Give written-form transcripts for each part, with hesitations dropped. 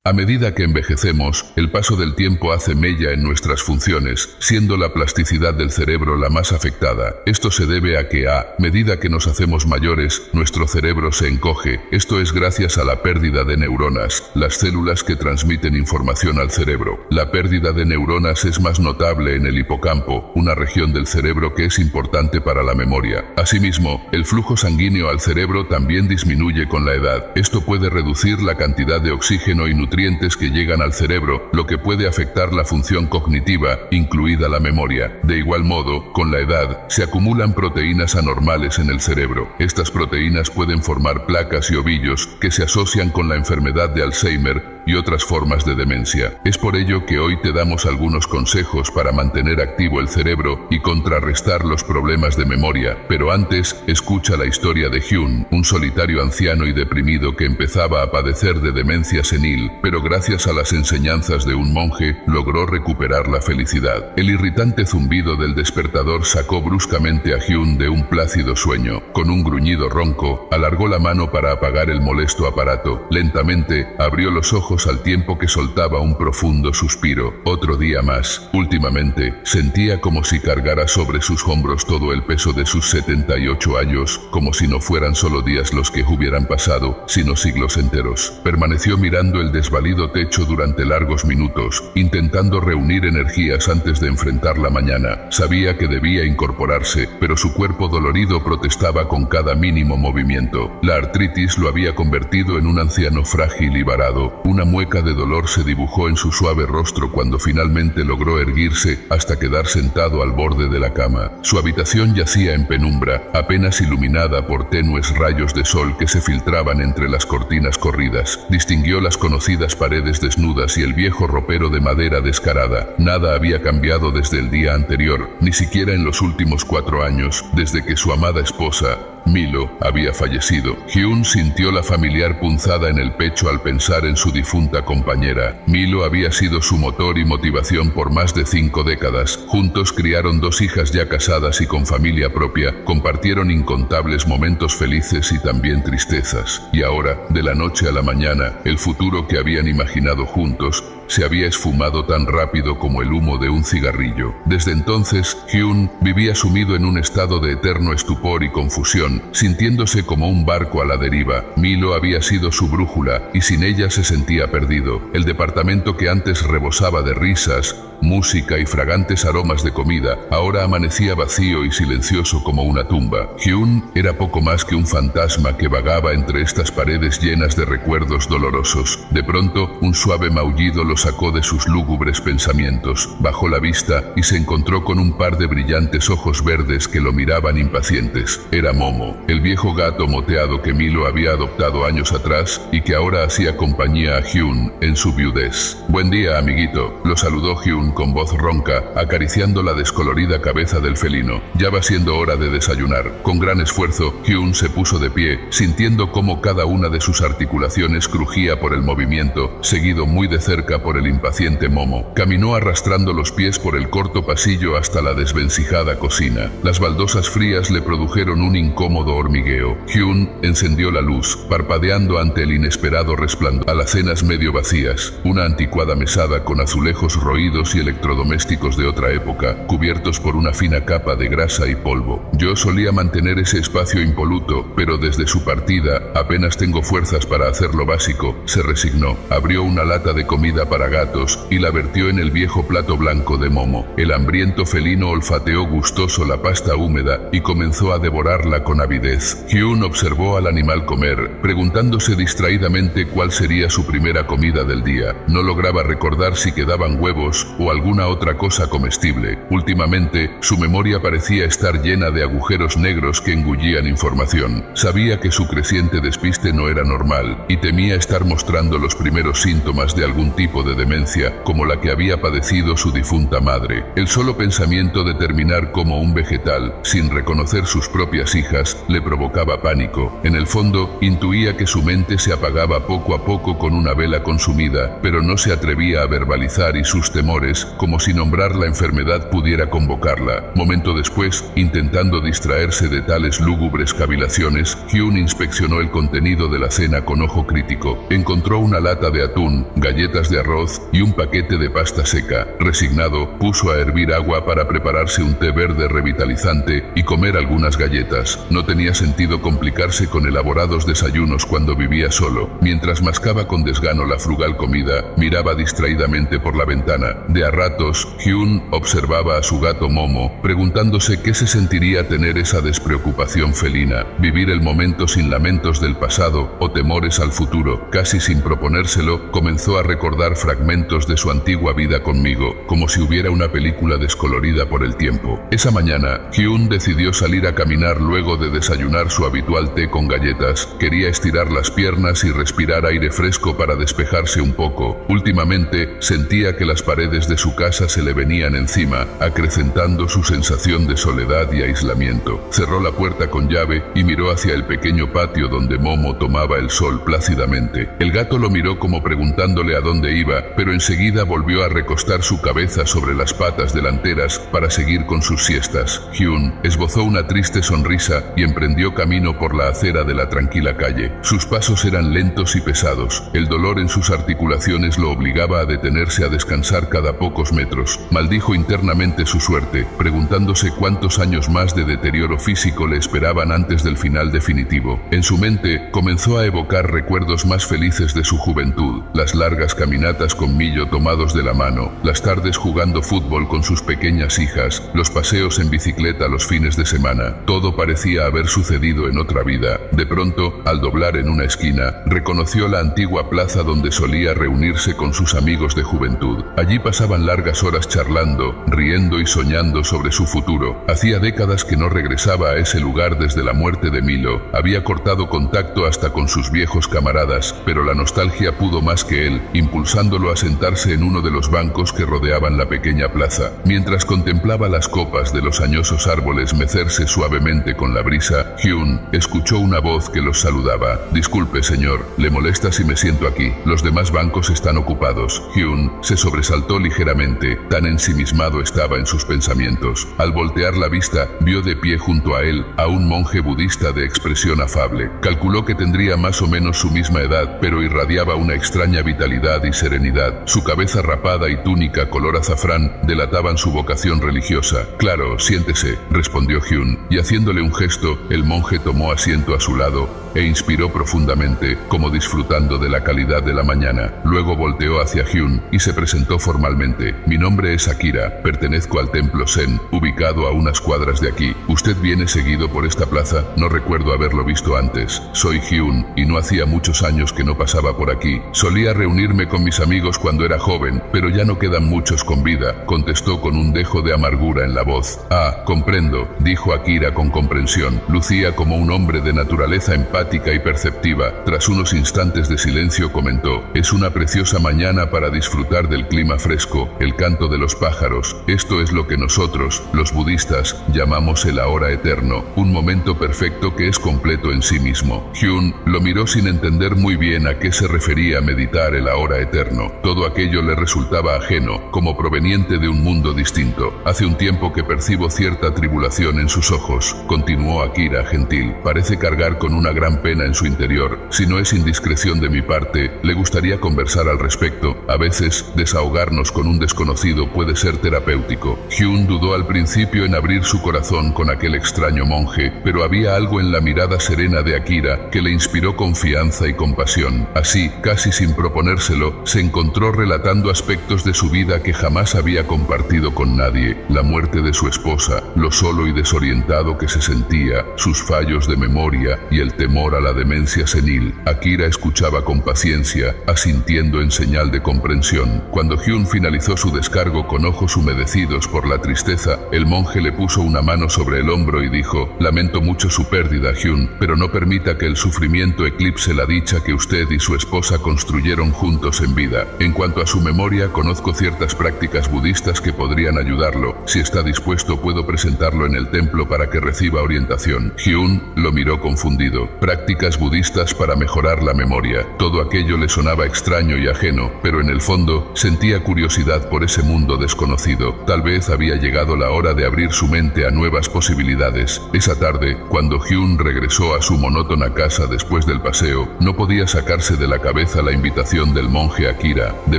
A medida que envejecemos, el paso del tiempo hace mella en nuestras funciones, siendo la plasticidad del cerebro la más afectada. Esto se debe a que a medida que nos hacemos mayores, nuestro cerebro se encoge. Esto es gracias a la pérdida de neuronas, las células que transmiten información al cerebro. La pérdida de neuronas es más notable en el hipocampo, una región del cerebro que es importante para la memoria. Asimismo, el flujo sanguíneo al cerebro también disminuye con la edad. Esto puede reducir la cantidad de oxígeno y nutrientes que llegan al cerebro, lo que puede afectar la función cognitiva, incluida la memoria. De igual modo, con la edad, se acumulan proteínas anormales en el cerebro. Estas proteínas pueden formar placas y ovillos que se asocian con la enfermedad de Alzheimer y otras formas de demencia. Es por ello que hoy te damos algunos consejos para mantener activo el cerebro y contrarrestar los problemas de memoria. Pero antes, escucha la historia de Hyun, un solitario anciano y deprimido que empezaba a padecer de demencia senil, pero gracias a las enseñanzas de un monje, logró recuperar la felicidad. El irritante zumbido del despertador sacó bruscamente a Hyun de un plácido sueño. Con un gruñido ronco, alargó la mano para apagar el molesto aparato. Lentamente, abrió los ojos al tiempo que soltaba un profundo suspiro. Otro día más. Últimamente, sentía como si cargara sobre sus hombros todo el peso de sus 78 años, como si no fueran solo días los que hubieran pasado, sino siglos enteros. Permaneció mirando el desvalido techo durante largos minutos, intentando reunir energías antes de enfrentar la mañana. Sabía que debía incorporarse, pero su cuerpo dolorido protestaba con cada mínimo movimiento. La artritis lo había convertido en un anciano frágil y varado. Una mueca de dolor se dibujó en su suave rostro cuando finalmente logró erguirse hasta quedar sentado al borde de la cama. Su habitación yacía en penumbra, apenas iluminada por tenues rayos de sol que se filtraban entre las cortinas corridas. Distinguió las conocidas paredes desnudas y el viejo ropero de madera descarada. Nada había cambiado desde el día anterior, ni siquiera en los últimos 4 años, desde que su amada esposa, Milo, había fallecido. Hyun sintió la familiar punzada en el pecho al pensar en su difunta compañera. Milo había sido su motor y motivación por más de 5 décadas. Juntos criaron 2 hijas ya casadas y con familia propia, compartieron incontables momentos felices y también tristezas. Y ahora, de la noche a la mañana, el futuro que habían imaginado juntos se había esfumado tan rápido como el humo de un cigarrillo. Desde entonces, Hyun vivía sumido en un estado de eterno estupor y confusión, sintiéndose como un barco a la deriva. Milo había sido su brújula y sin ella se sentía perdido. El departamento que antes rebosaba de risas, música y fragantes aromas de comida, ahora amanecía vacío y silencioso como una tumba. Hyun era poco más que un fantasma que vagaba entre estas paredes llenas de recuerdos dolorosos. De pronto, un suave maullido lo sacó de sus lúgubres pensamientos. Bajó la vista y se encontró con un par de brillantes ojos verdes que lo miraban impacientes. Era Momo, el viejo gato moteado que Milo había adoptado años atrás y que ahora hacía compañía a Hyun en su viudez. «Buen día, amiguito», lo saludó Hyun con voz ronca, acariciando la descolorida cabeza del felino. Ya va siendo hora de desayunar. Con gran esfuerzo, Hyun se puso de pie, sintiendo cómo cada una de sus articulaciones crujía por el movimiento, seguido muy de cerca por el impaciente Momo. Caminó arrastrando los pies por el corto pasillo hasta la desvencijada cocina. Las baldosas frías le produjeron un incómodo hormigueo. Hyun encendió la luz, parpadeando ante el inesperado resplandor. Alacenas medio vacías, una anticuada mesada con azulejos roídos y electrodomésticos de otra época, cubiertos por una fina capa de grasa y polvo. Yo solía mantener ese espacio impoluto, pero desde su partida apenas tengo fuerzas para hacer lo básico. Se resignó. Abrió una lata de comida para gatos y la vertió en el viejo plato blanco de Momo. El hambriento felino olfateó gustoso la pasta húmeda y comenzó a devorarla con avidez. Hyun observó al animal comer, preguntándose distraídamente cuál sería su primera comida del día. No lograba recordar si quedaban huevos o alguna otra cosa comestible. Últimamente, su memoria parecía estar llena de agujeros negros que engullían información. Sabía que su creciente despiste no era normal y temía estar mostrando los primeros síntomas de algún tipo de demencia, como la que había padecido su difunta madre. El solo pensamiento de terminar como un vegetal, sin reconocer sus propias hijas, le provocaba pánico. En el fondo, intuía que su mente se apagaba poco a poco con una vela consumida, pero no se atrevía a verbalizar y sus temores después, como si nombrar la enfermedad pudiera convocarla. Momento después, intentando distraerse de tales lúgubres cavilaciones, Hyun inspeccionó el contenido de la cena con ojo crítico. Encontró una lata de atún, galletas de arroz y un paquete de pasta seca. Resignado, puso a hervir agua para prepararse un té verde revitalizante y comer algunas galletas. No tenía sentido complicarse con elaborados desayunos cuando vivía solo. Mientras mascaba con desgano la frugal comida, miraba distraídamente por la ventana. De a ratos, Hyun observaba a su gato Momo, preguntándose qué se sentiría tener esa despreocupación felina, vivir el momento sin lamentos del pasado o temores al futuro. Casi sin proponérselo, comenzó a recordar fragmentos de su antigua vida conmigo, como si hubiera una película descolorida por el tiempo. Esa mañana, Hyun decidió salir a caminar luego de desayunar su habitual té con galletas. Quería estirar las piernas y respirar aire fresco para despejarse un poco. Últimamente, sentía que las paredes de su casa se le venían encima, acrecentando su sensación de soledad y aislamiento. Cerró la puerta con llave y miró hacia el pequeño patio donde Momo tomaba el sol plácidamente. El gato lo miró como preguntándole a dónde iba, pero enseguida volvió a recostar su cabeza sobre las patas delanteras para seguir con sus siestas. Hyun esbozó una triste sonrisa y emprendió camino por la acera de la tranquila calle. Sus pasos eran lentos y pesados. El dolor en sus articulaciones lo obligaba a detenerse a descansar cada pocos metros. Maldijo internamente su suerte, preguntándose cuántos años más de deterioro físico le esperaban antes del final definitivo. En su mente comenzó a evocar recuerdos más felices de su juventud, las largas caminatas con Millo tomados de la mano, las tardes jugando fútbol con sus pequeñas hijas, los paseos en bicicleta los fines de semana. Todo parecía haber sucedido en otra vida. De pronto, al doblar en una esquina, reconoció la antigua plaza donde solía reunirse con sus amigos de juventud. Allí pasaban largas horas charlando, riendo y soñando sobre su futuro. Hacía décadas que no regresaba a ese lugar desde la muerte de Milo. Había cortado contacto hasta con sus viejos camaradas, pero la nostalgia pudo más que él, impulsándolo a sentarse en uno de los bancos que rodeaban la pequeña plaza. Mientras contemplaba las copas de los añosos árboles mecerse suavemente con la brisa, Hyun escuchó una voz que los saludaba. «Disculpe, señor, ¿le molesta si me siento aquí? Los demás bancos están ocupados». Hyun se sobresaltó ligeramente, tan ensimismado estaba en sus pensamientos. Al voltear la vista, vio de pie junto a él a un monje budista de expresión afable. Calculó que tendría más o menos su misma edad, pero irradiaba una extraña vitalidad y serenidad. Su cabeza rapada y túnica color azafrán delataban su vocación religiosa. «Claro, siéntese», respondió Hyun, y haciéndole un gesto, el monje tomó asiento a su lado e inspiró profundamente, como disfrutando de la calidad de la mañana. Luego volteó hacia Hyun y se presentó formalmente. «Mi nombre es Akira, pertenezco al templo Zen, ubicado a unas cuadras de aquí. ¿Usted viene seguido por esta plaza? No recuerdo haberlo visto antes. Soy Hyun, y no hacía muchos años que no pasaba por aquí. Solía reunirme con mis amigos cuando era joven, pero ya no quedan muchos con vida», contestó con un dejo de amargura en la voz. «Ah, comprendo», dijo Akira con comprensión. Lucía como un hombre de naturaleza empática y perceptiva. Tras unos instantes de silencio comentó: «Es una preciosa mañana para disfrutar del clima fresco, el canto de los pájaros. Esto es lo que nosotros, los budistas, llamamos el ahora eterno, un momento perfecto que es completo en sí mismo». Hyun lo miró sin entender muy bien a qué se refería meditar el ahora eterno. Todo aquello le resultaba ajeno, como proveniente de un mundo distinto. «Hace un tiempo que percibo cierta tribulación en sus ojos», continuó Akira gentil. «Parece cargar con una gran pena en su interior. Si no es indiscreción de mi parte, le gustaría conversar al respecto. A veces, desahogarnos con un desconocido puede ser terapéutico». Hyun dudó al principio en abrir su corazón con aquel extraño monje, pero había algo en la mirada serena de Akira que le inspiró confianza y compasión. Así, casi sin proponérselo, se encontró relatando aspectos de su vida que jamás había compartido con nadie: la muerte de su esposa, lo solo y desorientado que se sentía, sus fallos de memoria y el temor a la demencia senil. Akira escuchaba con paciencia, asintiendo en señal de comprensión. Cuando Hyun finalizó su descargo con ojos humedecidos por la tristeza, el monje le puso una mano sobre el hombro y dijo: «Lamento mucho su pérdida, Hyun, pero no permita que el sufrimiento eclipse la dicha que usted y su esposa construyeron juntos en vida. En cuanto a su memoria, conozco ciertas prácticas budistas que podrían ayudarlo. Si está dispuesto, puedo presentarlo en el templo para que reciba orientación». Hyun lo miró confundido. Prácticas budistas para mejorar la memoria. Todo aquello le sonaba extraño y ajeno, pero en el fondo sentía curiosidad curiosidad por ese mundo desconocido. Tal vez había llegado la hora de abrir su mente a nuevas posibilidades. Esa tarde, cuando Hyun regresó a su monótona casa después del paseo, no podía sacarse de la cabeza la invitación del monje Akira. ¿De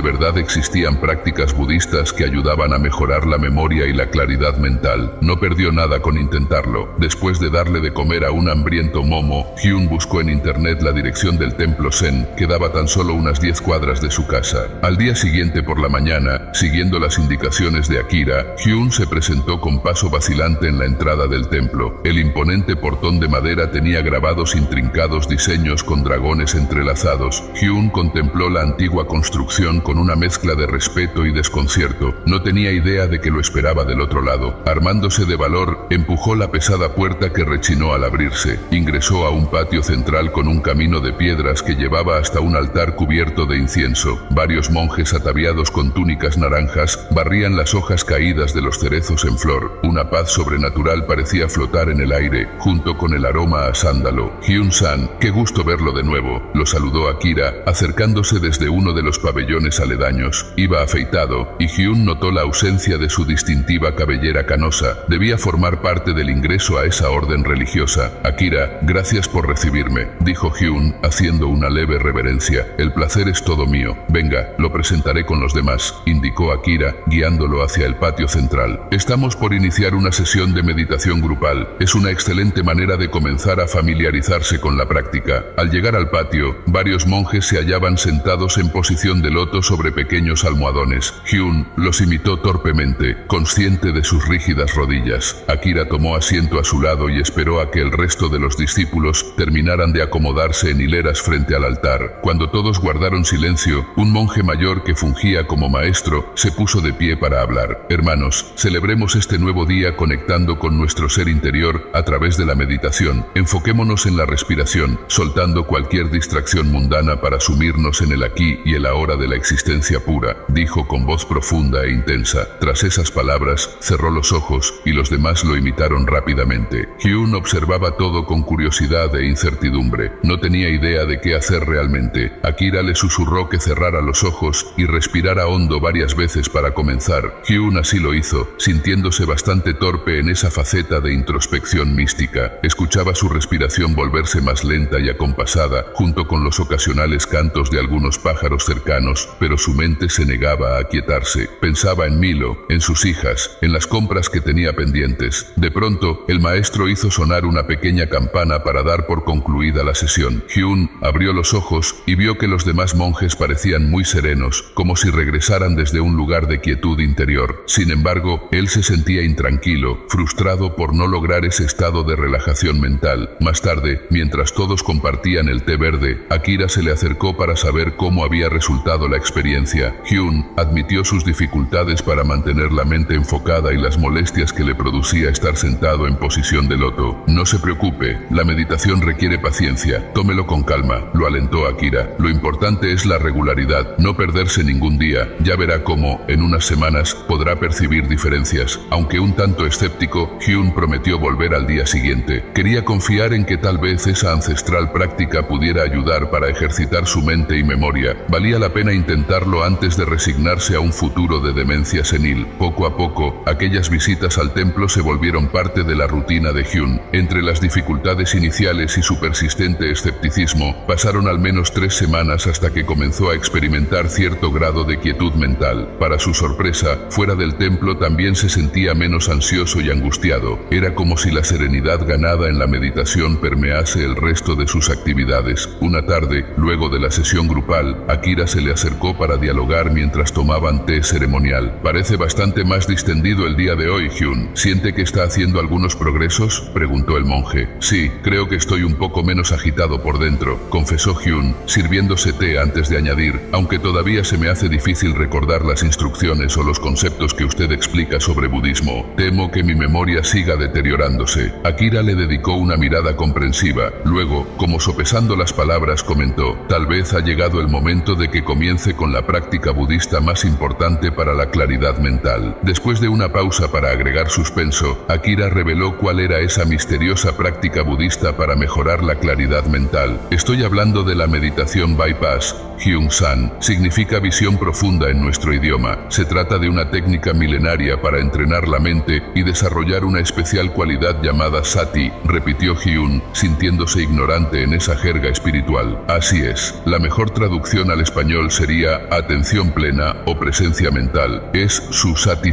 verdad existían prácticas budistas que ayudaban a mejorar la memoria y la claridad mental? No perdió nada con intentarlo. Después de darle de comer a un hambriento momo, Hyun buscó en internet la dirección del templo Zen, que daba tan solo unas 10 cuadras de su casa. Al día siguiente por la mañana, siguiendo las indicaciones de Akira, Hyun se presentó con paso vacilante en la entrada del templo. El imponente portón de madera tenía grabados intrincados diseños con dragones entrelazados. Hyun contempló la antigua construcción con una mezcla de respeto y desconcierto. No tenía idea de que lo esperaba del otro lado. Armándose de valor, empujó la pesada puerta que rechinó al abrirse. Ingresó a un patio central con un camino de piedras que llevaba hasta un altar cubierto de incienso. Varios monjes ataviados con túnicas naranjas barrían las hojas caídas de los cerezos en flor. Una paz sobrenatural parecía flotar en el aire, junto con el aroma a sándalo. Hyun-san, qué gusto verlo de nuevo, lo saludó Akira, acercándose desde uno de los pabellones aledaños. Iba afeitado, y Hyun notó la ausencia de su distintiva cabellera canosa. Debía formar parte del ingreso a esa orden religiosa. Akira, gracias por recibirme, dijo Hyun, haciendo una leve reverencia. El placer es todo mío. Venga, lo presentaré con los demás, indicó Akira, guiándolo hacia el patio central. Estamos por iniciar una sesión de meditación grupal. Es una excelente manera de comenzar a familiarizarse con la práctica. Al llegar al patio, varios monjes se hallaban sentados en posición de loto sobre pequeños almohadones. Hyun los imitó torpemente, consciente de sus rígidas rodillas. Akira tomó asiento a su lado y esperó a que el resto de los discípulos terminaran de acomodarse en hileras frente al altar. Cuando todos guardaron silencio, un monje mayor que fungía como maestro se puso de pie para hablar. Hermanos, celebremos este nuevo día conectando con nuestro ser interior a través de la meditación. Enfoquémonos en la respiración, soltando cualquier distracción mundana para sumirnos en el aquí y el ahora de la existencia pura, dijo con voz profunda e intensa. Tras esas palabras, cerró los ojos y los demás lo imitaron rápidamente. Hyun observaba todo con curiosidad e incertidumbre. No tenía idea de qué hacer realmente. Akira le susurró que cerrara los ojos y respirara hondo varias veces para comenzar. Hyun así lo hizo, sintiéndose bastante torpe en esa faceta de introspección mística. Escuchaba su respiración volverse más lenta y acompasada, junto con los ocasionales cantos de algunos pájaros cercanos, pero su mente se negaba a aquietarse. Pensaba en Milo, en sus hijas, en las compras que tenía pendientes. De pronto, el maestro hizo sonar una pequeña campana para dar por concluida la sesión. Hyun abrió los ojos y vio que los demás monjes parecían muy serenos, como si regresaran desde un lugar de quietud interior. Sin embargo, él se sentía intranquilo, frustrado por no lograr ese estado de relajación mental. Más tarde, mientras todos compartían el té verde, Akira se le acercó para saber cómo había resultado la experiencia. Hyun admitió sus dificultades para mantener la mente enfocada y las molestias que le producía estar sentado en posición de loto. No se preocupe, la meditación requiere paciencia. Tómelo con calma, lo alentó Akira. Lo importante es la regularidad, no perderse ningún día. Ya verá cómo, en unas semanas, podrá percibir diferencias. Aunque un tanto escéptico, Hyun prometió volver al día siguiente. Quería confiar en que tal vez esa ancestral práctica pudiera ayudar para ejercitar su mente y memoria. Valía la pena intentarlo antes de resignarse a un futuro de demencia senil. Poco a poco, aquellas visitas al templo se volvieron parte de la rutina de Hyun. Entre las dificultades iniciales y su persistente escepticismo, pasaron al menos 3 semanas hasta que comenzó a experimentar cierto grado de quietud mental. Para su sorpresa, fuera del templo también se sentía menos ansioso y angustiado. Era como si la serenidad ganada en la meditación permease el resto de sus actividades. Una tarde, luego de la sesión grupal, Akira se le acercó para dialogar mientras tomaban té ceremonial. Parece bastante más distendido el día de hoy, Hyun. ¿Siente que está haciendo algunos progresos?, preguntó el monje. Sí, creo que estoy un poco menos agitado por dentro, confesó Hyun, sirviéndose té antes de añadir, aunque todavía se me hace difícil recordar las instrucciones o los conceptos que usted explica sobre budismo. Temo que mi memoria siga deteriorándose. Akira le dedicó una mirada comprensiva. Luego, como sopesando las palabras, comentó: tal vez ha llegado el momento de que comience con la práctica budista más importante para la claridad mental. Después de una pausa para agregar suspenso, Akira reveló cuál era esa misteriosa práctica budista para mejorar la claridad mental. Estoy hablando de la meditación bypass. Hyun-san, significa visión profunda en nuestro idioma. Se trata de una técnica milenaria para entrenar la mente y desarrollar una especial cualidad llamada sati, repitió Hyun, sintiéndose ignorante en esa jerga espiritual. Así es, la mejor traducción al español sería atención plena o presencia mental. Es su sati,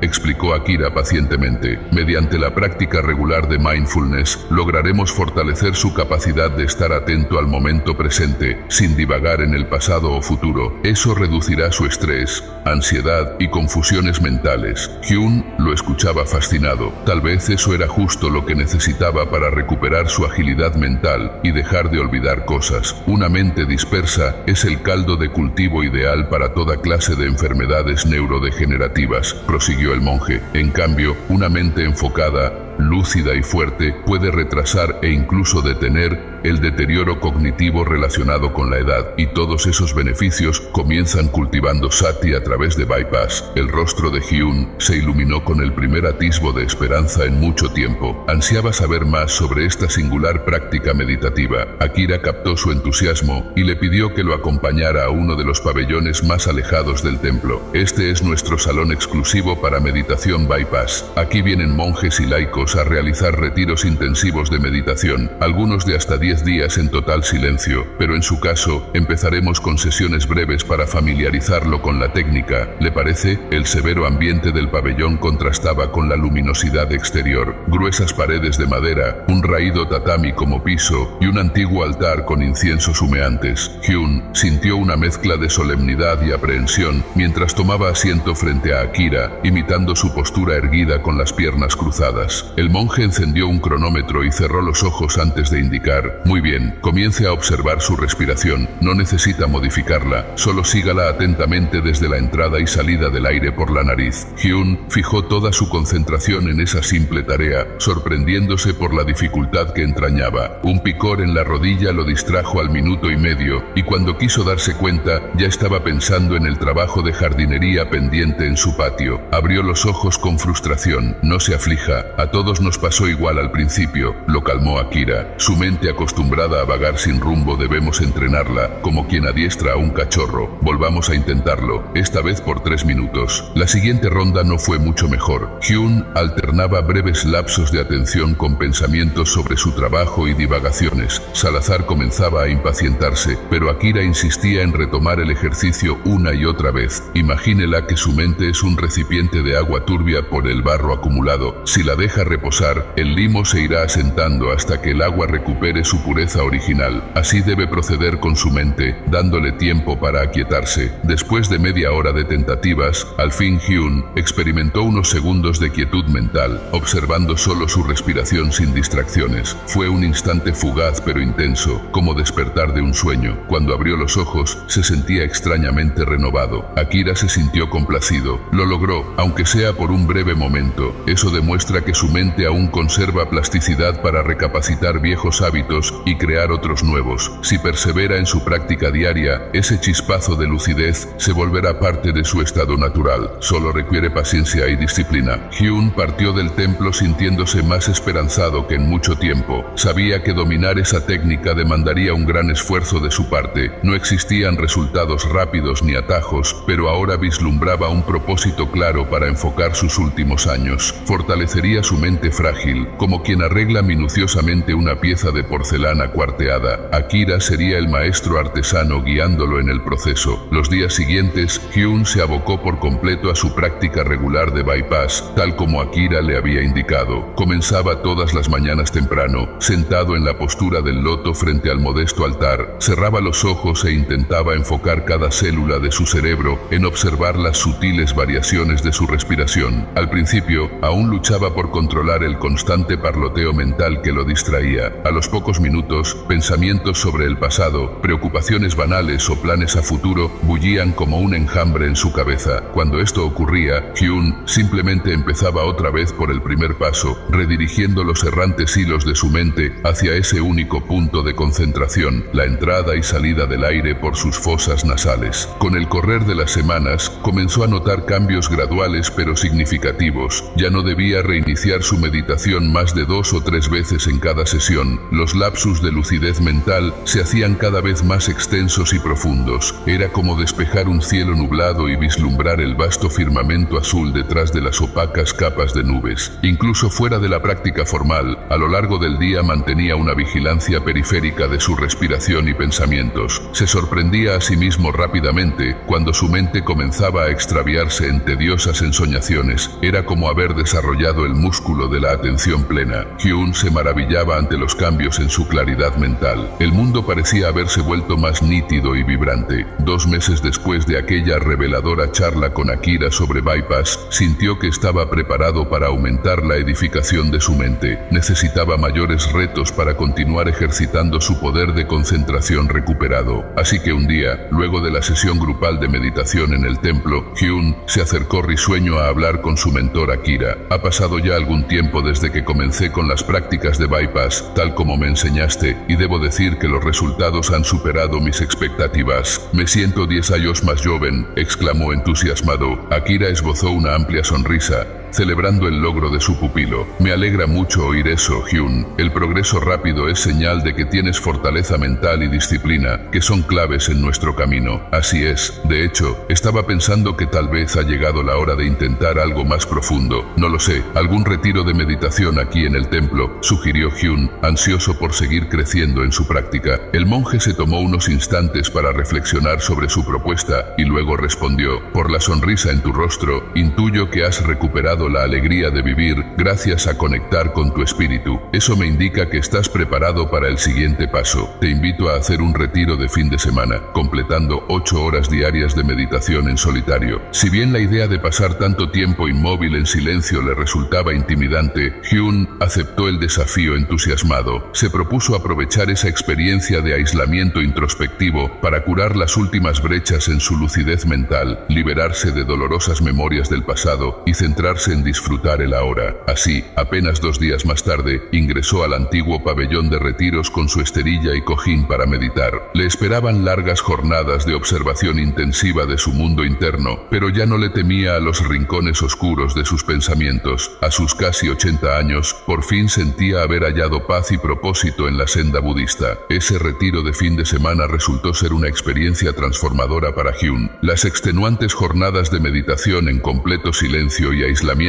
explicó Akira pacientemente. Mediante la práctica regular de mindfulness, lograremos fortalecer su capacidad de estar atento al momento presente, sin divagar en el pasado o futuro. Eso reducirá su estrés, ansiedad y confusiones mentales. Hyun lo escuchaba fascinado. Tal vez eso era justo lo que necesitaba para recuperar su agilidad mental y dejar de olvidar cosas. Una mente dispersa es el caldo de cultivo ideal para toda clase de enfermedades neurodegenerativas, prosiguió el monje. En cambio, una mente enfocada, lúcida y fuerte puede retrasar e incluso detener el deterioro cognitivo relacionado con la edad, y todos esos beneficios comienzan cultivando sati a través de bypass. El rostro de Hyun se iluminó con el primer atisbo de esperanza en mucho tiempo. Ansiaba saber más sobre esta singular práctica meditativa. Akira captó su entusiasmo y le pidió que lo acompañara a uno de los pabellones más alejados del templo. Este es nuestro salón exclusivo para meditación bypass. Aquí vienen monjes y laicos a realizar retiros intensivos de meditación, algunos de hasta 10 días en total silencio, pero en su caso empezaremos con sesiones breves para familiarizarlo con la técnica. ¿Le parece? El severo ambiente del pabellón contrastaba con la luminosidad exterior. Gruesas paredes de madera, un raído tatami como piso y un antiguo altar con inciensos humeantes. Hyun sintió una mezcla de solemnidad y aprehensión mientras tomaba asiento frente a Akira, imitando su postura erguida con las piernas cruzadas. El monje encendió un cronómetro y cerró los ojos antes de indicar: muy bien, comience a observar su respiración, no necesita modificarla, solo sígala atentamente desde la entrada y salida del aire por la nariz. Hyun fijó toda su concentración en esa simple tarea, sorprendiéndose por la dificultad que entrañaba. Un picor en la rodilla lo distrajo al minuto y medio, y cuando quiso darse cuenta, ya estaba pensando en el trabajo de jardinería pendiente en su patio. Abrió los ojos con frustración. No se aflija, a todos nos pasó igual al principio, lo calmó Akira. Su mente acostumbrada a vagar sin rumbo debemos entrenarla, como quien adiestra a un cachorro. Volvamos a intentarlo, esta vez por 3 minutos. La siguiente ronda no fue mucho mejor. Hyun alternaba breves lapsos de atención con pensamientos sobre su trabajo y divagaciones. Salazar comenzaba a impacientarse, pero Akira insistía en retomar el ejercicio una y otra vez. Imagínela que su mente es un recipiente de agua turbia por el barro acumulado. Si la deja reposar, el limo se irá asentando hasta que el agua recupere su pureza original. Así debe proceder con su mente, dándole tiempo para aquietarse. Después de media hora de tentativas, al fin Hyun experimentó unos segundos de quietud mental, observando solo su respiración sin distracciones. Fue un instante fugaz pero intenso, como despertar de un sueño. Cuando abrió los ojos, se sentía extrañamente renovado. Akira se sintió complacido. Lo logró, aunque sea por un breve momento. Eso demuestra que su mente aún conserva plasticidad para recapacitar viejos hábitos y crear otros nuevos. Si persevera en su práctica diaria, ese chispazo de lucidez se volverá parte de su estado natural. Solo requiere paciencia y disciplina. Hyun partió del templo sintiéndose más esperanzado que en mucho tiempo. Sabía que dominar esa técnica demandaría un gran esfuerzo de su parte. No existían resultados rápidos ni atajos, pero ahora vislumbraba un propósito claro para enfocar sus últimos años. Fortalecería su mente frágil, como quien arregla minuciosamente una pieza de porcelana cuarteada. Akira sería el maestro artesano guiándolo en el proceso. Los días siguientes, Hyun se abocó por completo a su práctica regular de bypass, tal como Akira le había indicado. Comenzaba todas las mañanas temprano, sentado en la postura del loto frente al modesto altar. Cerraba los ojos e intentaba enfocar cada célula de su cerebro en observar las sutiles variaciones de su respiración. Al principio, aún luchaba por controlar el constante parloteo mental que lo distraía. A los pocos minutos, pensamientos sobre el pasado, preocupaciones banales o planes a futuro bullían como un enjambre en su cabeza. Cuando esto ocurría, Hyun simplemente empezaba otra vez por el primer paso, redirigiendo los errantes hilos de su mente hacia ese único punto de concentración, la entrada y salida del aire por sus fosas nasales. Con el correr de las semanas, comenzó a notar cambios graduales pero significativos. Ya no debía reiniciar su meditación más de 2 o 3 veces en cada sesión, los lapsus de lucidez mental se hacían cada vez más extensos y profundos. Era como despejar un cielo nublado y vislumbrar el vasto firmamento azul detrás de las opacas capas de nubes. Incluso fuera de la práctica formal, a lo largo del día mantenía una vigilancia periférica de su respiración y pensamientos. Se sorprendía a sí mismo rápidamente cuando su mente comenzaba a extraviarse en tediosas ensoñaciones. Era como haber desarrollado el músculo de la atención plena. Hyun se maravillaba ante los cambios en su claridad mental. El mundo parecía haberse vuelto más nítido y vibrante. 2 meses después de aquella reveladora charla con Akira sobre Bypass, sintió que estaba preparado para aumentar la edificación de su mente. Necesitaba mayores retos para continuar ejercitando su poder de concentración recuperado. Así que un día, luego de la sesión grupal de meditación en el templo, Hyun se acercó risueño a hablar con su mentor Akira. Ha pasado ya algún tiempo desde que comencé con las prácticas de Bypass, tal como me enseñaste, y debo decir que los resultados han superado mis expectativas. Me siento 10 años más joven, exclamó entusiasmado. Akira esbozó una amplia sonrisa, celebrando el logro de su pupilo. Me alegra mucho oír eso, Hyun. El progreso rápido es señal de que tienes fortaleza mental y disciplina, que son claves en nuestro camino. Así es. De hecho, estaba pensando que tal vez ha llegado la hora de intentar algo más profundo. No lo sé, algún retiro de meditación aquí en el templo, sugirió Hyun, ansioso por seguir creciendo en su práctica. El monje se tomó unos instantes para reflexionar sobre su propuesta y luego respondió: por la sonrisa en tu rostro, intuyo que has recuperado la alegría de vivir gracias a conectar con tu espíritu. Eso me indica que estás preparado para el siguiente paso. Te invito a hacer un retiro de fin de semana, completando 8 horas diarias de meditación en solitario. Si bien la idea de pasar tanto tiempo inmóvil en silencio le resultaba intimidante, Hyun aceptó el desafío entusiasmado. Se propuso aprovechar esa experiencia de aislamiento introspectivo para curar las últimas brechas en su lucidez mental, liberarse de dolorosas memorias del pasado y centrarse en disfrutar el ahora. Así, apenas 2 días más tarde, ingresó al antiguo pabellón de retiros con su esterilla y cojín para meditar. Le esperaban largas jornadas de observación intensiva de su mundo interno, pero ya no le temía a los rincones oscuros de sus pensamientos. A sus casi 80 años, por fin sentía haber hallado paz y propósito en la senda budista. Ese retiro de fin de semana resultó ser una experiencia transformadora para Hyun. Las extenuantes jornadas de meditación en completo silencio y aislamiento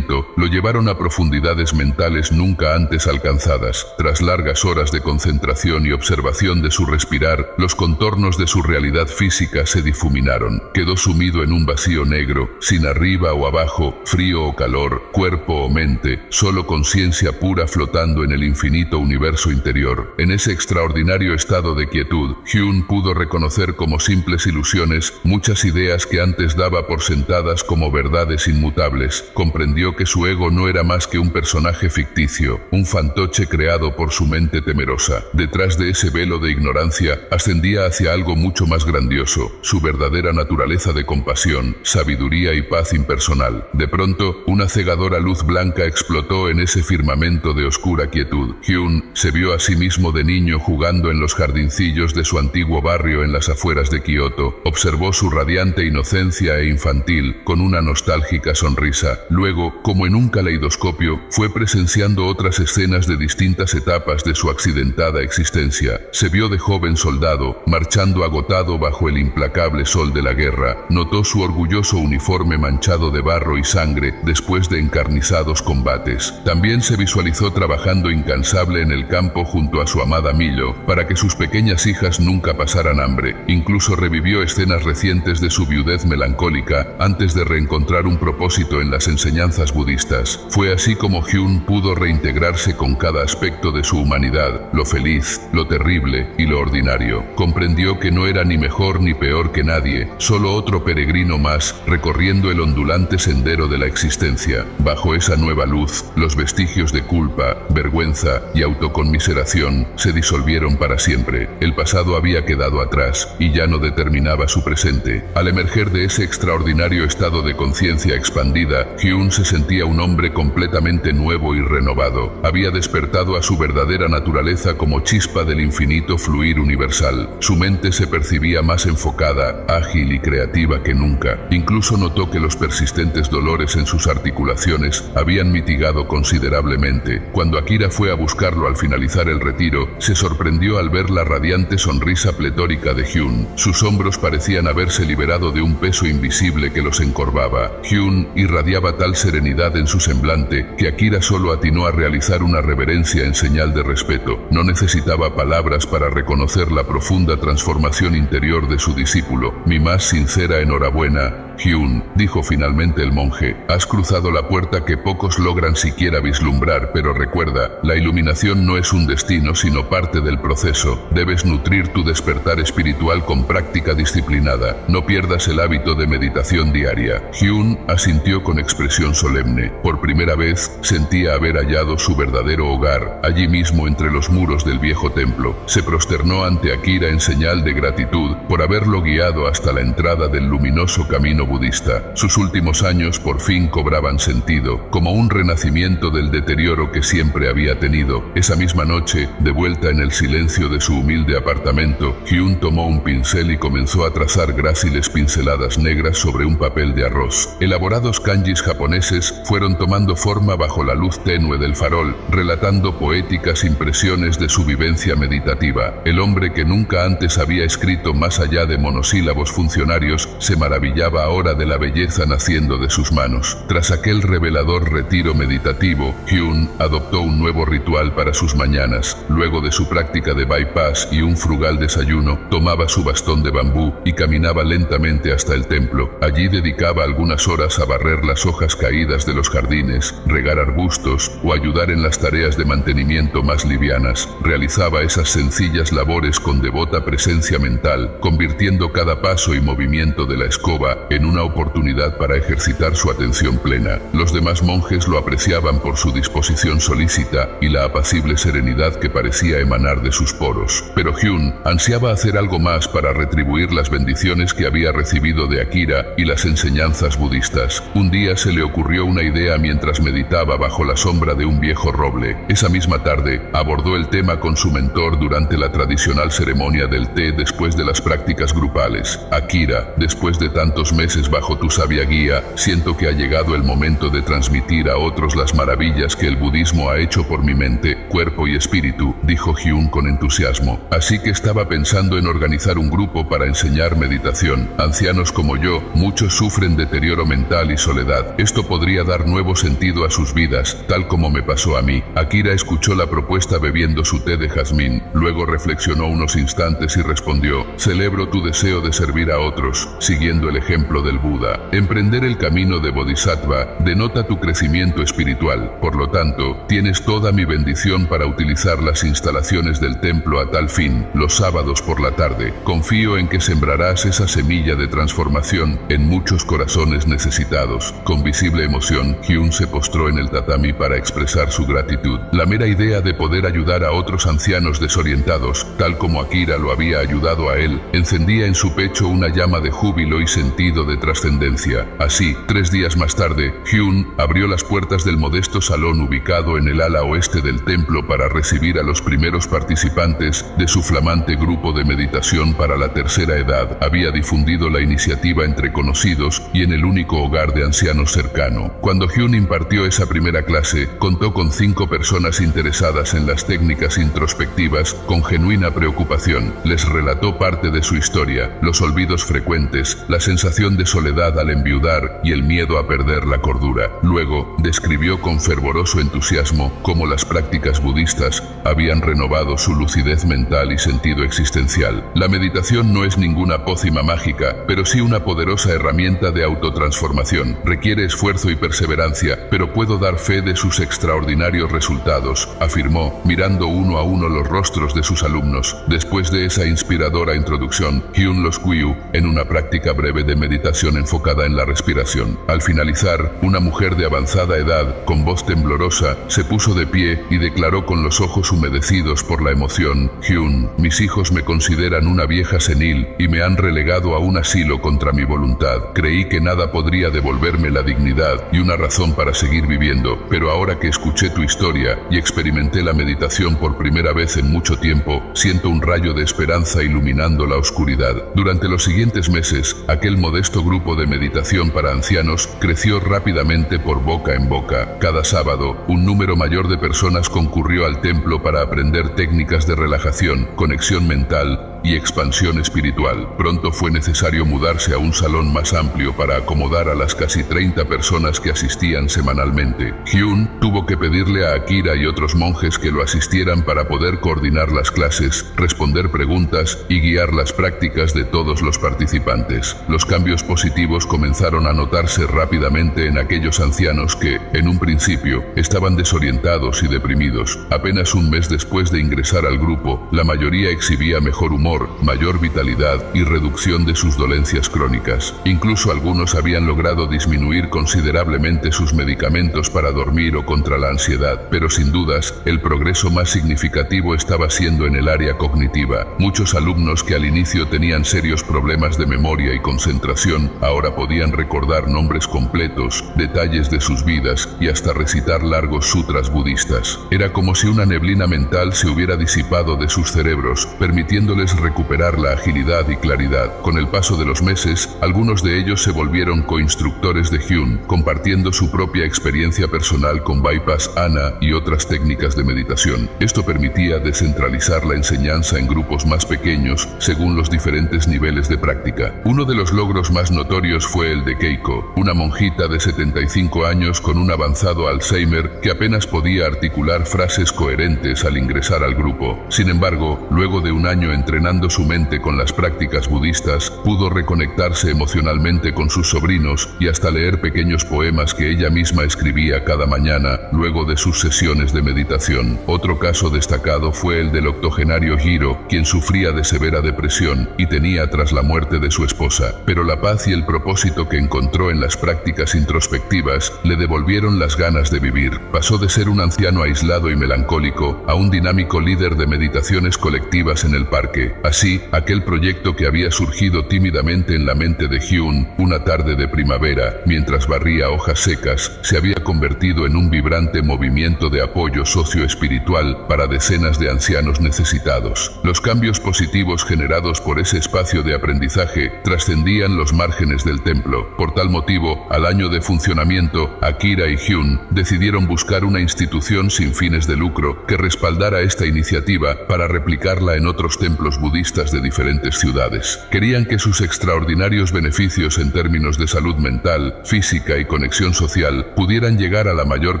lo llevaron a profundidades mentales nunca antes alcanzadas. Tras largas horas de concentración y observación de su respirar, los contornos de su realidad física se difuminaron. Quedó sumido en un vacío negro, sin arriba o abajo, frío o calor, cuerpo o mente, solo conciencia pura flotando en el infinito universo interior. En ese extraordinario estado de quietud, Hyun pudo reconocer como simples ilusiones muchas ideas que antes daba por sentadas como verdades inmutables. Comprendió que su ego no era más que un personaje ficticio, un fantoche creado por su mente temerosa. Detrás de ese velo de ignorancia ascendía hacia algo mucho más grandioso, su verdadera naturaleza de compasión, sabiduría y paz impersonal. De pronto, una cegadora luz blanca explotó en ese firmamento de oscura quietud. Hyun se vio a sí mismo de niño jugando en los jardincillos de su antiguo barrio en las afueras de Kioto. Observó su radiante inocencia e infantil con una nostálgica sonrisa. Luego, como en un caleidoscopio, fue presenciando otras escenas de distintas etapas de su accidentada existencia. Se vio de joven soldado, marchando agotado bajo el implacable sol de la guerra. Notó su orgulloso uniforme manchado de barro y sangre después de encarnizados combates. También se visualizó trabajando incansable en el campo junto a su amada Milo, para que sus pequeñas hijas nunca pasaran hambre. Incluso revivió escenas recientes de su viudez melancólica antes de reencontrar un propósito en las enseñanzas budistas. Fue así como Hyun pudo reintegrarse con cada aspecto de su humanidad, lo feliz, lo terrible y lo ordinario. Comprendió que no era ni mejor ni peor que nadie, solo otro peregrino más recorriendo el ondulante sendero de la existencia. Bajo esa nueva luz, los vestigios de culpa, vergüenza y autoconmiseración se disolvieron para siempre. El pasado había quedado atrás y ya no determinaba su presente. Al emerger de ese extraordinario estado de conciencia expandida, Hyun se se sentía un hombre completamente nuevo y renovado. Había despertado a su verdadera naturaleza como chispa del infinito fluir universal. Su mente se percibía más enfocada, ágil y creativa que nunca. Incluso notó que los persistentes dolores en sus articulaciones habían mitigado considerablemente. Cuando Akira fue a buscarlo al finalizar el retiro, se sorprendió al ver la radiante sonrisa pletórica de Hyun. Sus hombros parecían haberse liberado de un peso invisible que los encorvaba. Hyun irradiaba tal serenidad en su semblante que Akira solo atinó a realizar una reverencia en señal de respeto. No necesitaba palabras para reconocer la profunda transformación interior de su discípulo. Mi más sincera enhorabuena, Hyun, dijo finalmente el monje. Has cruzado la puerta que pocos logran siquiera vislumbrar, pero recuerda, la iluminación no es un destino sino parte del proceso. Debes nutrir tu despertar espiritual con práctica disciplinada. No pierdas el hábito de meditación diaria. Hyun asintió con expresión solemne. Por primera vez sentía haber hallado su verdadero hogar, allí mismo entre los muros del viejo templo. Se prosternó ante Akira en señal de gratitud por haberlo guiado hasta la entrada del luminoso camino budista. Sus últimos años por fin cobraban sentido, como un renacimiento del deterioro que siempre había tenido. Esa misma noche, de vuelta en el silencio de su humilde apartamento, Hyun tomó un pincel y comenzó a trazar gráciles pinceladas negras sobre un papel de arroz. Elaborados kanjis japoneses fueron tomando forma bajo la luz tenue del farol, relatando poéticas impresiones de su vivencia meditativa. El hombre que nunca antes había escrito más allá de monosílabos funcionarios se maravillaba ahora de la belleza naciendo de sus manos. Tras aquel revelador retiro meditativo, Hyun adoptó un nuevo ritual para sus mañanas. Luego de su práctica de bypass y un frugal desayuno, tomaba su bastón de bambú y caminaba lentamente hasta el templo. Allí dedicaba algunas horas a barrer las hojas caídas de los jardines, regar arbustos o ayudar en las tareas de mantenimiento más livianas. Realizaba esas sencillas labores con devota presencia mental, convirtiendo cada paso y movimiento de la escoba en una oportunidad para ejercitar su atención plena. Los demás monjes lo apreciaban por su disposición solícita y la apacible serenidad que parecía emanar de sus poros. Pero Hyun ansiaba hacer algo más para retribuir las bendiciones que había recibido de Akira y las enseñanzas budistas. Un día se le ocurrió una idea mientras meditaba bajo la sombra de un viejo roble. Esa misma tarde abordó el tema con su mentor durante la tradicional ceremonia del té después de las prácticas grupales. Akira, después de tantos meses bajo tu sabia guía, siento que ha llegado el momento de transmitir a otros las maravillas que el budismo ha hecho por mi mente, cuerpo y espíritu, dijo Hyun con entusiasmo. Así que estaba pensando en organizar un grupo para enseñar meditación. Ancianos como yo, muchos sufren deterioro mental y soledad. Esto podría dar nuevo sentido a sus vidas, tal como me pasó a mí. Akira escuchó la propuesta bebiendo su té de jazmín, luego reflexionó unos instantes y respondió: celebro tu deseo de servir a otros, siguiendo el ejemplo del Buda. Emprender el camino de Bodhisattva denota tu crecimiento espiritual. Por lo tanto, tienes toda mi bendición para utilizar las instalaciones del templo a tal fin, los sábados por la tarde. Confío en que sembrarás esa semilla de transformación en muchos corazones necesitados. Con visible emoción, Hyun se postró en el tatami para expresar su gratitud. La mera idea de poder ayudar a otros ancianos desorientados, tal como Akira lo había ayudado a él, encendía en su pecho una llama de júbilo y sentido de trascendencia. Así, 3 días más tarde, Hyun abrió las puertas del modesto salón ubicado en el ala oeste del templo para recibir a los primeros participantes de su flamante grupo de meditación para la tercera edad. Había difundido la iniciativa entre conocidos y en el único hogar de ancianos cercano. Cuando Hyun impartió esa primera clase, contó con 5 personas interesadas en las técnicas introspectivas con genuina preocupación. Les relató parte de su historia, los olvidos frecuentes, la sensación de soledad al enviudar y el miedo a perder la cordura. Luego, describió con fervoroso entusiasmo cómo las prácticas budistas habían renovado su lucidez mental y sentido existencial. La meditación no es ninguna pócima mágica, pero sí una poderosa herramienta de autotransformación. Requiere esfuerzo y perseverancia, pero puedo dar fe de sus extraordinarios resultados, afirmó, mirando uno a uno los rostros de sus alumnos. Después de esa inspiradora introducción, Hyun los guió en una práctica breve de meditación enfocada en la respiración. Al finalizar, una mujer de avanzada edad, con voz temblorosa, se puso de pie y declaró declaró con los ojos humedecidos por la emoción. Hyun, mis hijos me consideran una vieja senil y me han relegado a un asilo contra mi voluntad. Creí que nada podría devolverme la dignidad y una razón para seguir viviendo, pero ahora que escuché tu historia y experimenté la meditación por primera vez en mucho tiempo, siento un rayo de esperanza iluminando la oscuridad. Durante los siguientes meses, aquel modesto grupo de meditación para ancianos creció rápidamente por boca en boca. Cada sábado, un número mayor de personas concurrió al templo para aprender técnicas de relajación, conexión mental y expansión espiritual. Pronto fue necesario mudarse a un salón más amplio para acomodar a las casi 30 personas que asistían semanalmente. Hyun tuvo que pedirle a Akira y otros monjes que lo asistieran para poder coordinar las clases, responder preguntas y guiar las prácticas de todos los participantes. Los cambios positivos comenzaron a notarse rápidamente en aquellos ancianos que, en un principio, estaban desorientados y deprimidos. Apenas un mes después de ingresar al grupo, la mayoría exhibía mejor humor, mayor vitalidad y reducción de sus dolencias crónicas. Incluso algunos habían logrado disminuir considerablemente sus medicamentos para dormir o contra la ansiedad, pero sin dudas, el progreso más significativo estaba siendo en el área cognitiva. Muchos alumnos que al inicio tenían serios problemas de memoria y concentración, ahora podían recordar nombres completos, detalles de sus vidas y hasta recitar largos sutras budistas. Era como si una neblina mental se hubiera disipado de sus cerebros, permitiéndoles recuperar la agilidad y claridad. Con el paso de los meses, algunos de ellos se volvieron coinstructores de Hyun, compartiendo su propia experiencia personal con Vipassana y otras técnicas de meditación. Esto permitía descentralizar la enseñanza en grupos más pequeños según los diferentes niveles de práctica. Uno de los logros más notorios fue el de Keiko, una monjita de 75 años con un avanzado Alzheimer que apenas podía articular frases coherentes al ingresar al grupo. Sin embargo, luego de un año entrenando su mente con las prácticas budistas, pudo reconectarse emocionalmente con sus sobrinos y hasta leer pequeños poemas que ella misma escribía cada mañana luego de sus sesiones de meditación. Otro caso destacado fue el del octogenario Hiro, quien sufría de severa depresión y tenía tras la muerte de su esposa, pero la paz y el propósito que encontró en las prácticas introspectivas le devolvieron las ganas de vivir. Pasó de ser un anciano aislado y melancólico a un dinámico líder de meditaciones colectivas en el parque. Así, aquel proyecto que había surgido tímidamente en la mente de Hyun una tarde de primavera, mientras barría hojas secas, se había convertido en un vibrante movimiento de apoyo socioespiritual para decenas de ancianos necesitados. Los cambios positivos generados por ese espacio de aprendizaje trascendían los márgenes del templo. Por tal motivo, al año de funcionamiento, Akira y Hyun decidieron buscar una institución sin fines de lucro que respaldara esta iniciativa para replicarla en otros templos budistas de diferentes ciudades. Querían que sus extraordinarios beneficios en términos de salud mental, física y conexión social pudieran llegar a la mayor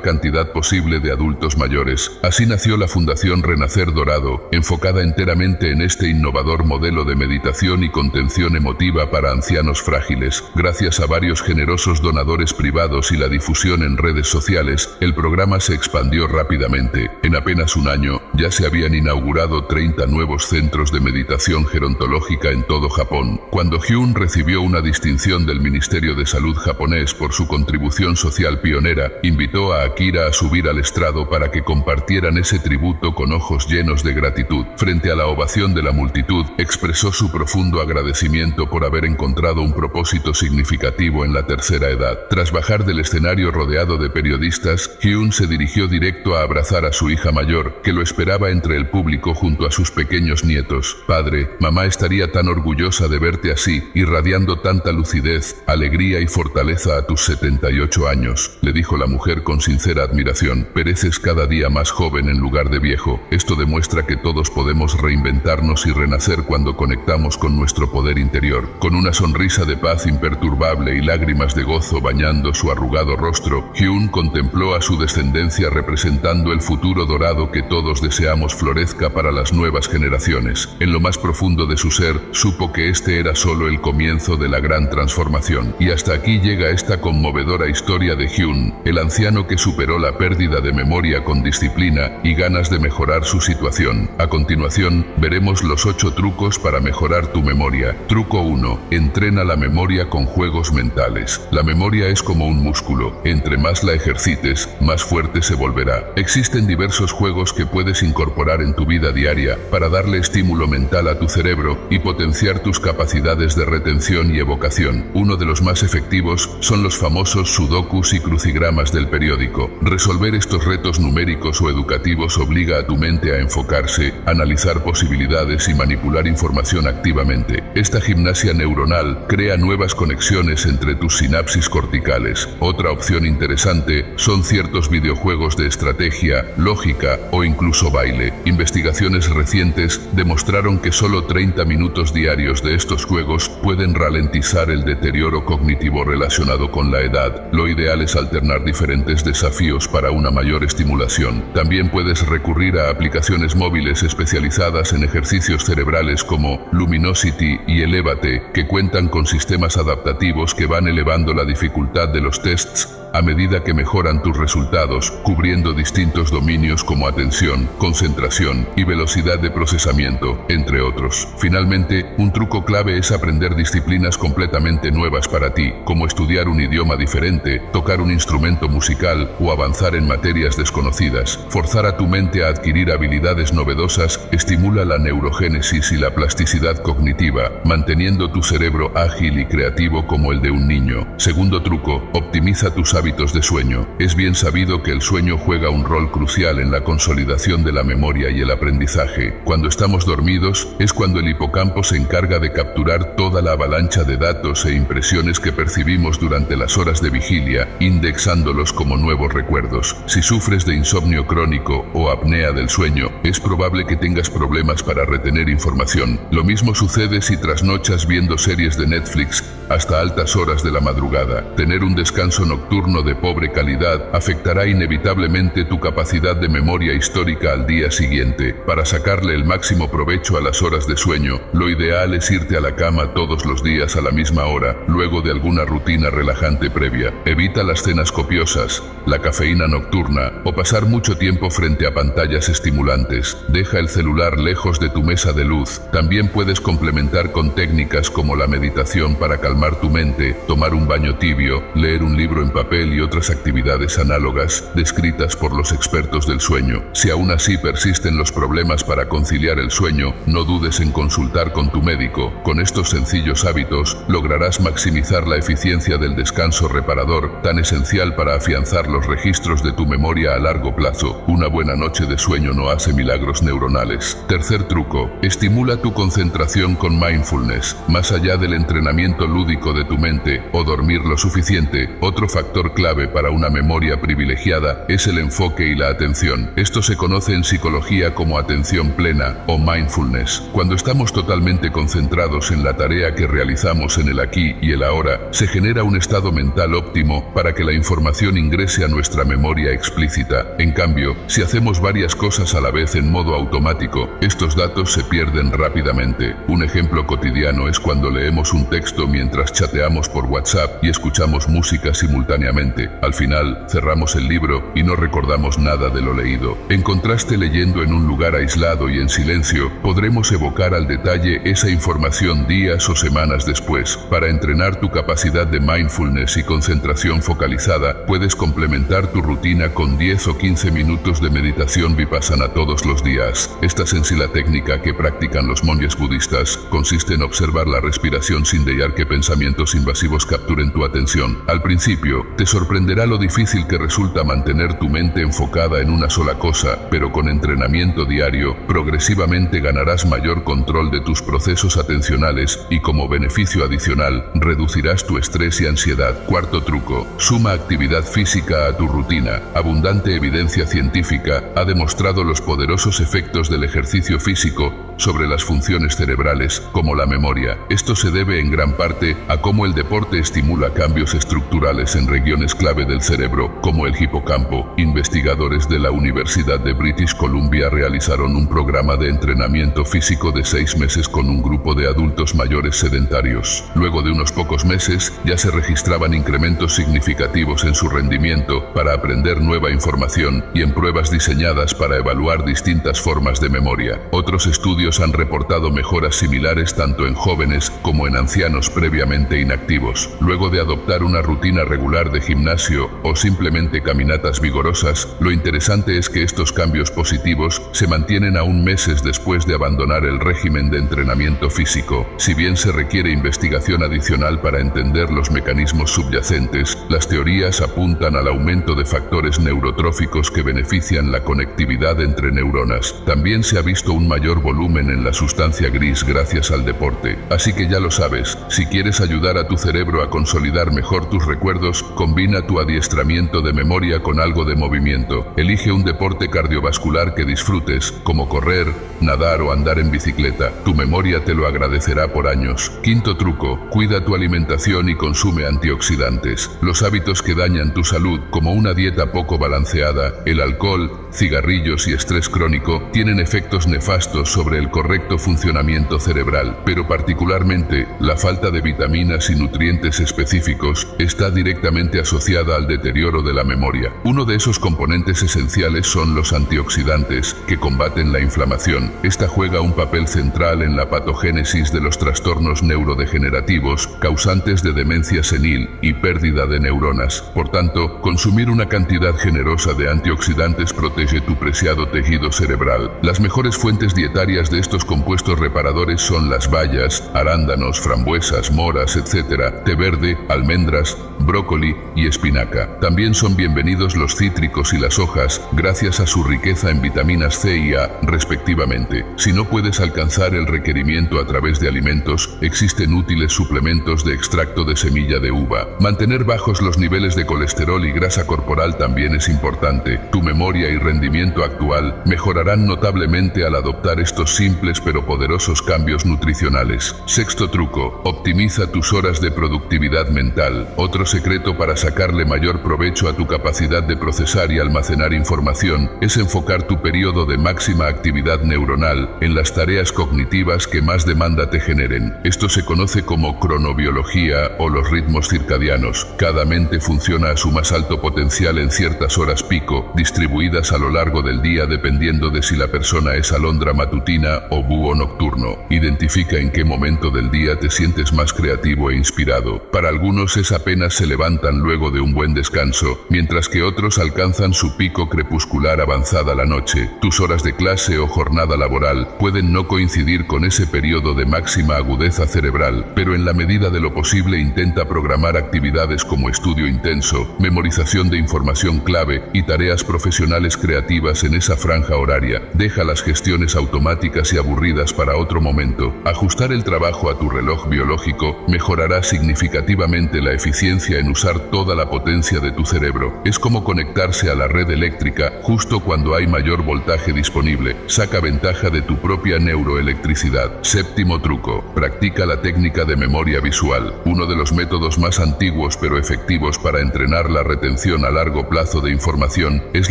cantidad posible de adultos mayores. Así nació la Fundación Renacer Dorado, enfocada enteramente en este innovador modelo de meditación y contención emotiva para ancianos frágiles. Gracias a varios generosos donadores privados y la difusión en redes sociales, el programa se expandió rápidamente. En apenas un año, ya se habían inaugurado 30 nuevos centros de meditación gerontológica en todo Japón. Cuando Hyun recibió una distinción del Ministerio de Salud japonés por su contribución social pionera, invitó a Akira a subir al estrado para que compartieran ese tributo con ojos llenos de gratitud. Frente a la ovación de la multitud, expresó su profundo agradecimiento por haber encontrado un propósito significativo en la tercera edad. Tras bajar del escenario rodeado de periodistas, Hyun se dirigió directo a abrazar a su hija mayor, que lo esperaba entre el público junto a sus pequeños nietos. Padre, mamá estaría tan orgullosa de verte así, irradiando tanta lucidez, alegría y fortaleza a tus 78 años, le dijo la mujer con sincera admiración. Pereces cada día más joven en lugar de viejo. Esto demuestra que todos podemos reinventarnos y renacer cuando conectamos con nuestro poder interior. Con una sonrisa de paz imperturbable y lágrimas de gozo bañando su arrugado rostro, Hyun contempló a su descendencia representando el futuro dorado que todos deseamos florezca para las nuevas generaciones. En lo lo más profundo de su ser, supo que este era solo el comienzo de la gran transformación. Y hasta aquí llega esta conmovedora historia de Hyun, el anciano que superó la pérdida de memoria con disciplina y ganas de mejorar su situación. A continuación, veremos los 8 trucos para mejorar tu memoria. Truco 1. Entrena la memoria con juegos mentales. La memoria es como un músculo. Entre más la ejercites, más fuerte se volverá. Existen diversos juegos que puedes incorporar en tu vida diaria para darle estímulo mental a tu cerebro y potenciar tus capacidades de retención y evocación. Uno de los más efectivos son los famosos sudokus y crucigramas del periódico. Resolver estos retos numéricos o educativos obliga a tu mente a enfocarse, analizar posibilidades y manipular información activamente. Esta gimnasia neuronal crea nuevas conexiones entre tus sinapsis corticales. Otra opción interesante son ciertos videojuegos de estrategia, lógica o incluso baile. Investigaciones recientes demostraron que solo 30 minutos diarios de estos juegos pueden ralentizar el deterioro cognitivo relacionado con la edad. Lo ideal es alternar diferentes desafíos para una mayor estimulación. También puedes recurrir a aplicaciones móviles especializadas en ejercicios cerebrales como Luminosity y Elevate, que cuentan con sistemas adaptativos que van elevando la dificultad de los tests a medida que mejoran tus resultados, cubriendo distintos dominios como atención, concentración y velocidad de procesamiento, entre otros. Finalmente, un truco clave es aprender disciplinas completamente nuevas para ti, como estudiar un idioma diferente, tocar un instrumento musical o avanzar en materias desconocidas. Forzar a tu mente a adquirir habilidades novedosas estimula la neurogénesis y la plasticidad cognitiva, manteniendo tu cerebro ágil y creativo como el de un niño. Segundo truco, optimiza tus hábitos de sueño. Es bien sabido que el sueño juega un rol crucial en la consolidación de la memoria y el aprendizaje. Cuando estamos dormidos, es cuando el hipocampo se encarga de capturar toda la avalancha de datos e impresiones que percibimos durante las horas de vigilia, indexándolos como nuevos recuerdos. Si sufres de insomnio crónico o apnea del sueño, es probable que tengas problemas para retener información. Lo mismo sucede si trasnochas viendo series de Netflix hasta altas horas de la madrugada. Tener un descanso nocturno de pobre calidad afectará inevitablemente tu capacidad de memoria histórica al día siguiente. Para sacarle el máximo provecho a las horas de sueño, lo ideal es irte a la cama todos los días a la misma hora, luego de alguna rutina relajante previa. Evita las cenas copiosas, la cafeína nocturna o pasar mucho tiempo frente a pantallas estimulantes. Deja el celular lejos de tu mesa de luz. También puedes complementar con técnicas como la meditación para calmar tu mente, tomar un baño tibio, leer un libro en papel y otras actividades análogas descritas por los expertos del sueño. Si aún así persisten los problemas para conciliar el sueño, no dudes en consultar con tu médico. Con estos sencillos hábitos, lograrás maximizar la eficiencia del descanso reparador, tan esencial para afianzar los registros de tu memoria a largo plazo. Una buena noche de sueño no hace milagros neuronales. Tercer truco, estimula tu concentración con mindfulness. Más allá del entrenamiento lúdico de tu mente o dormir lo suficiente, otro factor clave para una memoria privilegiada es el enfoque y la atención. Esto se conoce en psicología como atención plena o mindfulness. Cuando estamos totalmente concentrados en la tarea que realizamos en el aquí y el ahora, se genera un estado mental óptimo para que la información ingrese a nuestra memoria explícita. En cambio, si hacemos varias cosas a la vez en modo automático, estos datos se pierden rápidamente. Un ejemplo cotidiano es cuando leemos un texto mientras chateamos por WhatsApp y escuchamos música simultáneamente. Al final, cerramos el libro y no recordamos nada de lo leído. En contraste, leyendo en un lugar aislado y en silencio, podremos evocar al detalle esa información días o semanas después. Para entrenar tu capacidad de mindfulness y concentración focalizada, puedes complementar tu rutina con 10 o 15 minutos de meditación vipassana todos los días. Esta sencilla técnica que practican los monjes budistas consiste en observar la respiración sin dejar que pensamientos invasivos capturen tu atención. Al principio, te sorprenderá lo difícil que resulta mantener tu mente enfocada en una sola cosa, pero con entrenamiento diario, progresivamente ganarás mayor control de tus procesos atencionales y como beneficio adicional, reducirás tu estrés y ansiedad. Cuarto truco, suma actividad física a tu rutina. Abundante evidencia científica ha demostrado los poderosos efectos del ejercicio físico sobre las funciones cerebrales, como la memoria. Esto se debe en gran parte refiere a cómo el deporte estimula cambios estructurales en regiones clave del cerebro, como el hipocampo. Investigadores de la Universidad de British Columbia realizaron un programa de entrenamiento físico de 6 meses con un grupo de adultos mayores sedentarios. Luego de unos pocos meses, ya se registraban incrementos significativos en su rendimiento para aprender nueva información y en pruebas diseñadas para evaluar distintas formas de memoria. Otros estudios han reportado mejoras similares tanto en jóvenes como en ancianos previamente inactivos. Luego de adoptar una rutina regular de gimnasio o simplemente caminatas vigorosas, lo interesante es que estos cambios positivos se mantienen aún meses después de abandonar el régimen de entrenamiento físico. Si bien se requiere investigación adicional para entender los mecanismos subyacentes, las teorías apuntan al aumento de factores neurotróficos que benefician la conectividad entre neuronas. También se ha visto un mayor volumen en la sustancia gris gracias al deporte. Así que ya lo sabes, si quieres ayudar a tu cerebro a consolidar mejor tus recuerdos, combina tu adiestramiento de memoria con algo de movimiento. Elige un deporte cardiovascular que disfrutes, como correr, nadar o andar en bicicleta. Tu memoria te lo agradecerá por años. Quinto truco: cuida tu alimentación y consume antioxidantes. Los hábitos que dañan tu salud, como una dieta poco balanceada, el alcohol, cigarrillos y estrés crónico, tienen efectos nefastos sobre el correcto funcionamiento cerebral, pero particularmente la falta de vitaminas y nutrientes específicos está directamente asociada al deterioro de la memoria. Uno de esos componentes esenciales son los antioxidantes, que combaten la inflamación. Esta juega un papel central en la patogénesis de los trastornos neurodegenerativos, causantes de demencia senil y pérdida de neuronas. Por tanto, consumir una cantidad generosa de antioxidantes protege tu preciado tejido cerebral. Las mejores fuentes dietarias de estos compuestos reparadores son las bayas, arándanos, frambuesas, moras, etc., té verde, almendras, brócoli y espinaca. También son bienvenidos los cítricos y las hojas, gracias a su riqueza en vitaminas C y A, respectivamente. Si no puedes alcanzar el requerimiento a través de alimentos, existen útiles suplementos de extracto de semilla de uva. Mantener bajos los niveles de colesterol y grasa corporal también es importante. Tu memoria y rendimiento actual mejorarán notablemente al adoptar estos simples pero poderosos cambios nutricionales. Sexto truco: optimiza tus horas de productividad mental. Otro secreto para sacarle mayor provecho a tu capacidad de procesar y almacenar información es enfocar tu periodo de máxima actividad neuronal en las tareas cognitivas que más demanda te generen. Esto se conoce como cronobiología o los ritmos circadianos. Cada mente funciona a su más alto potencial en ciertas horas pico, distribuidas a lo largo del día dependiendo de si la persona es alondra matutina o búho nocturno. Identifica en qué momento del día te sientes más creativo e inspirado. Para algunos es apenas se levantan luego de un buen descanso, mientras que otros alcanzan su pico crepuscular avanzada la noche. Tus horas de clase o jornada laboral pueden no coincidir con ese periodo de máxima agudeza cerebral, pero en la medida de lo posible intenta programar actividades como estudio intenso, memorización de información clave y tareas profesionales creativas en esa franja horaria. Deja las gestiones automáticas y aburridas para otro momento. Ajustar el trabajo a tu reloj biológico mejorará significativamente la eficiencia en usar toda la potencia de tu cerebro. Es como conectarse a la red eléctrica justo cuando hay mayor voltaje disponible. Saca ventaja de tu propia neuroelectricidad. Séptimo truco: practica la técnica de memoria visual. Uno de los métodos más antiguos pero efectivos para entrenar la retención a largo plazo de información es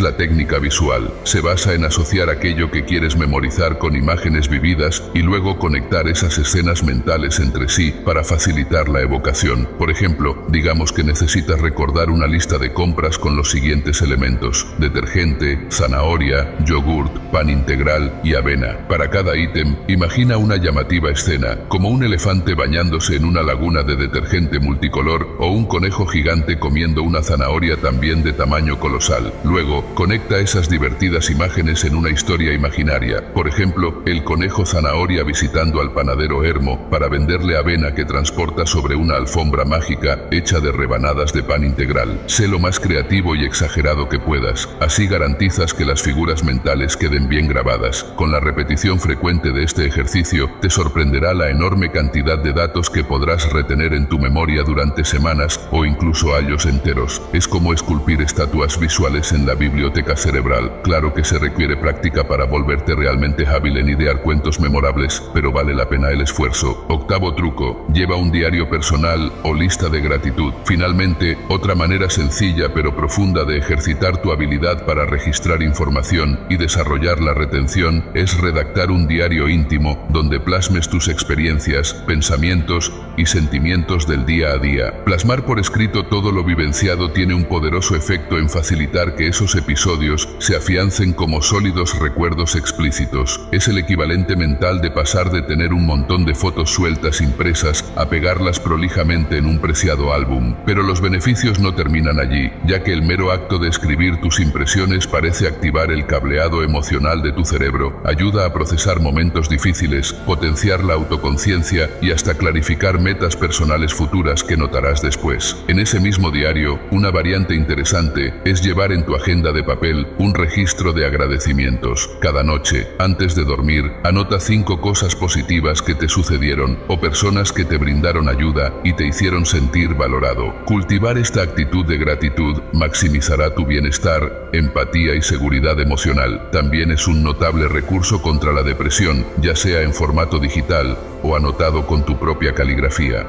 la técnica visual. Se basa en asociar aquello que quieres memorizar con imágenes vividas y luego conectar esas escenas mentales entre sí para facilitar la evocación. Por ejemplo, digamos que necesitas recordar una lista de compras con los siguientes elementos: detergente, zanahoria, yogurt, pan integral y avena. Para cada ítem, imagina una llamativa escena, como un elefante bañándose en una laguna de detergente multicolor o un conejo gigante comiendo una zanahoria también de tamaño colosal. Luego, conecta esas divertidas imágenes en una historia imaginaria. Por ejemplo, el conejo zanahoria visitando al panadero Hermo para venderle avena que transporta sobre una alfombra mágica hecha de rebanadas de pan integral. Sé lo más creativo y exagerado que puedas. Así garantizas que las figuras mentales queden bien grabadas. Con la repetición frecuente de este ejercicio, te sorprenderá la enorme cantidad de datos que podrás retener en tu memoria durante semanas o incluso años enteros. Es como esculpir estatuas visuales en la biblioteca cerebral. cerebral. Claro que se requiere práctica para volverte realmente hábil en idear cuentos memorables, pero vale la pena el esfuerzo. Octavo truco, lleva un diario personal o lista de gratitud. Finalmente, otra manera sencilla pero profunda de ejercitar tu habilidad para registrar información y desarrollar la retención es redactar un diario íntimo donde plasmes tus experiencias, pensamientos y sentimientos del día a día. Plasmar por escrito todo lo vivenciado tiene un poderoso efecto en facilitar que esos episodios se afiancen como sólidos recuerdos explícitos. Es el equivalente mental de pasar de tener un montón de fotos sueltas impresas a pegarlas prolijamente en un preciado álbum. Pero los beneficios no terminan allí, ya que el mero acto de escribir tus impresiones parece activar el cableado emocional de tu cerebro, ayuda a procesar momentos difíciles, potenciar la autoconciencia y hasta clarificar metas personales futuras que notarás después. En ese mismo diario, una variante interesante es llevar en tu agenda de papel un registro de agradecimientos. Cada noche, antes de dormir, anota 5 cosas positivas que te sucedieron o personas que te brindaron ayuda y te hicieron sentir valorado. Cultivar esta actitud de gratitud maximizará tu bienestar, empatía y seguridad emocional. También es un notable recurso contra la depresión, ya sea en formato digital o anotado con tu propia caligrafía.